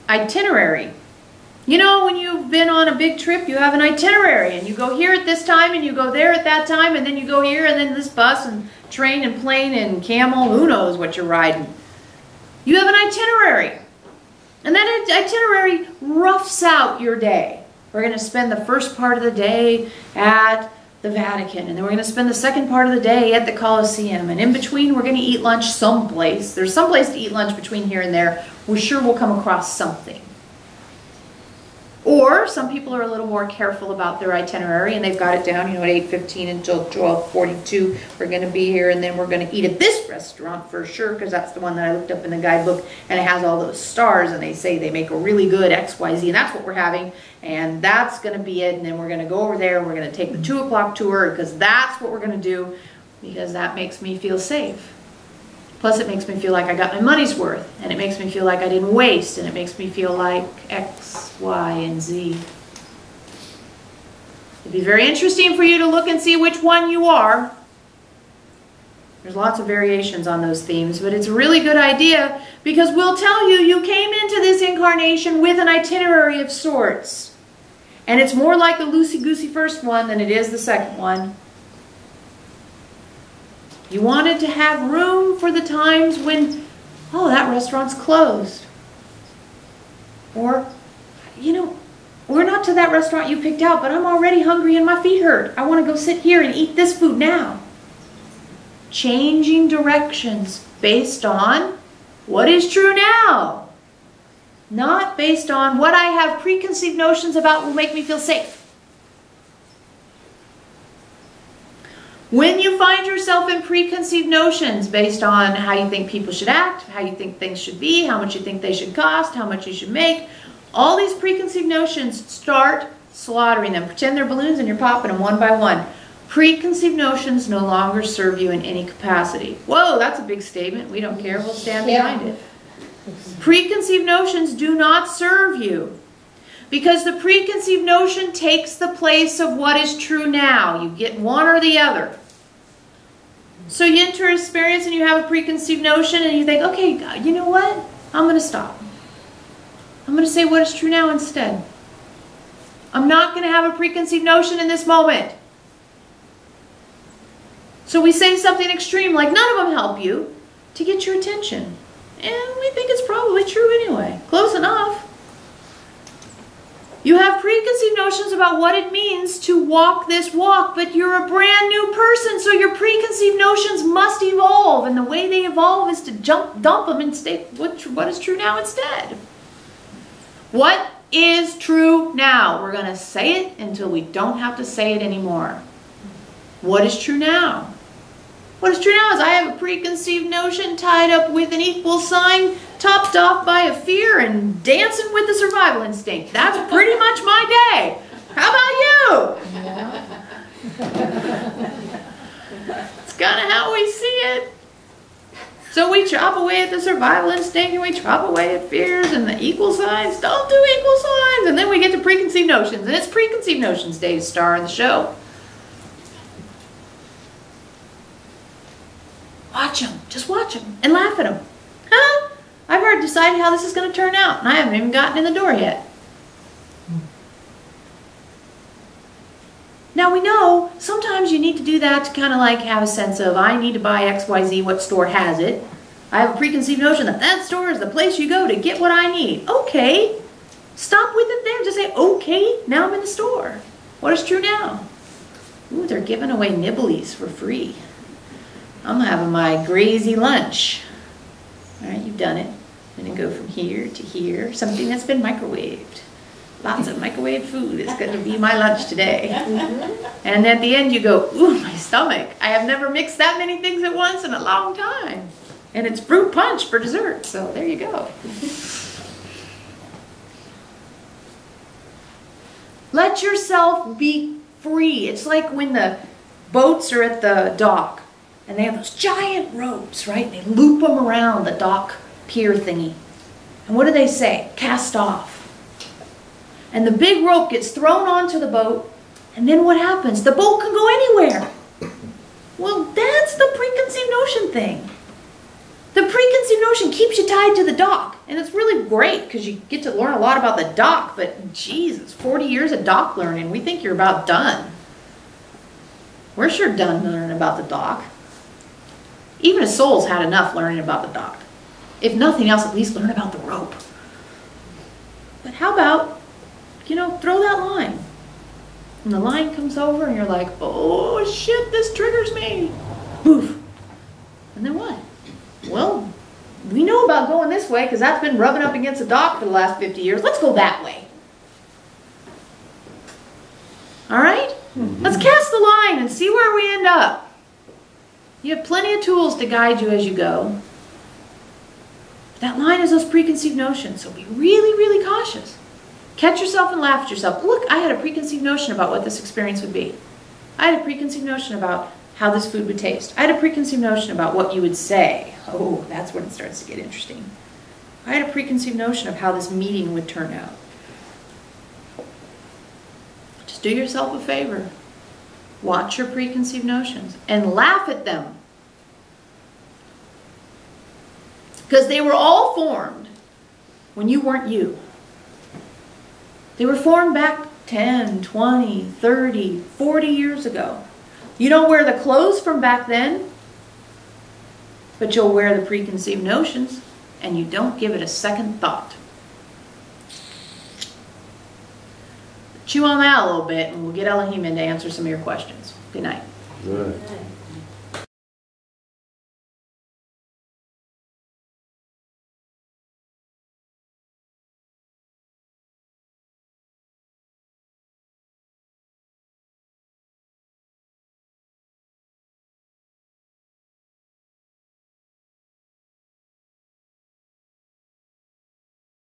itinerary. You know, when you've been on a big trip, you have an itinerary, and you go here at this time, and you go there at that time, and then you go here, and then this bus, and train, and plane, and camel, who knows what you're riding. You have an itinerary. And that itinerary roughs out your day. We're going to spend the first part of the day at the Vatican, and then we're going to spend the second part of the day at the Colosseum, and in between we're going to eat lunch someplace. There's someplace to eat lunch between here and there. We're sure we'll come across something. Or some people are a little more careful about their itinerary, and they've got it down, you know, at 8:15 until 12:42 we're going to be here, and then we're going to eat at this restaurant for sure, because that's the one that I looked up in the guidebook, and it has all those stars, and they say they make a really good XYZ, and that's what we're having, and that's going to be it. And then we're going to go over there, and we're going to take the 2 o'clock tour, because that's what we're going to do, because that makes me feel safe. Plus, it makes me feel like I got my money's worth, and it makes me feel like I didn't waste, and it makes me feel like X, Y, and Z. It'd be very interesting for you to look and see which one you are. There's lots of variations on those themes, but it's a really good idea, because we'll tell you, you came into this incarnation with an itinerary of sorts. And it's more like the loosey-goosey first one than it is the second one. You wanted to have room for the times when, oh, that restaurant's closed. Or, you know, we're not to that restaurant you picked out, but I'm already hungry and my feet hurt. I want to go sit here and eat this food now. Changing directions based on what is true now. Not based on what I have preconceived notions about will make me feel safe. When you find yourself in preconceived notions based on how you think people should act, how you think things should be, how much you think they should cost, how much you should make, all these preconceived notions, start slaughtering them. Pretend they're balloons and you're popping them one by one. Preconceived notions no longer serve you in any capacity. Whoa, that's a big statement. We don't care. We'll stand behind it. Preconceived notions do not serve you. Because the preconceived notion takes the place of what is true now. You get one or the other. So you enter experience and you have a preconceived notion and you think, okay, God, you know what? I'm going to stop. I'm going to say what is true now instead. I'm not going to have a preconceived notion in this moment. So we say something extreme like none of them help you to get your attention. And we think it's probably true anyway. Close enough. You have preconceived notions about what it means to walk this walk, but you're a brand new person, so your preconceived notions must evolve, and the way they evolve is to dump them and state what is true now instead. What is true now? We're going to say it until we don't have to say it anymore. What is true now? What is true now is I have a preconceived notion tied up with an equal sign, topped off by a fear, and dancing with the survival instinct. That's pretty much my day. How about you? Yeah. It's kind of how we see it. So we chop away at the survival instinct, and we chop away at fears, and the equal signs don't do equal signs. And then we get to preconceived notions, and it's preconceived notions day to star in the show. Watch them. Just watch them and laugh at them. Huh? I've already decided how this is going to turn out, and I haven't even gotten in the door yet. Now we know sometimes you need to do that to kind of like have a sense of, I need to buy XYZ, what store has it? I have a preconceived notion that that store is the place you go to get what I need. Okay. Stop with it there. Just say, okay, now I'm in the store. What is true now? Ooh, they're giving away nibblies for free. I'm having my grazy lunch. All right, you've done it. I'm going to go from here to here. Something that's been microwaved. Lots of microwave food is going to be my lunch today. And at the end you go, ooh, my stomach. I have never mixed that many things at once in a long time. And it's fruit punch for dessert. So there you go. Let yourself be free. It's like when the boats are at the dock. And they have those giant ropes, right? They loop them around the dock pier thingy. And what do they say? Cast off. And the big rope gets thrown onto the boat. And then what happens? The boat can go anywhere. Well, that's the preconceived notion thing. The preconceived notion keeps you tied to the dock. And it's really great because you get to learn a lot about the dock. But Jesus, 40 years of dock learning, we think you're about done. We're sure done learning about the dock. Even a soul's had enough learning about the dock. If nothing else, at least learn about the rope. But how about, throw that line. And the line comes over and you're like, oh shit, this triggers me. Poof. And then what? Well, we know about going this way because that's been rubbing up against the dock for the last 50 years. Let's go that way. All right? Let's cast the line and see where we end up. You have plenty of tools to guide you as you go. That line is those preconceived notions, so be really, really cautious. Catch yourself and laugh at yourself. Look, I had a preconceived notion about what this experience would be. I had a preconceived notion about how this food would taste. I had a preconceived notion about what you would say. Oh, that's when it starts to get interesting. I had a preconceived notion of how this meeting would turn out. Just do yourself a favor. Watch your preconceived notions and laugh at them. Because they were all formed when you weren't you. They were formed back 10, 20, 30, 40 years ago. You don't wear the clothes from back then, but you'll wear the preconceived notions, and you don't give it a second thought. Chew on that a little bit, and we'll get Eloheim in to answer some of your questions. Good night. Good.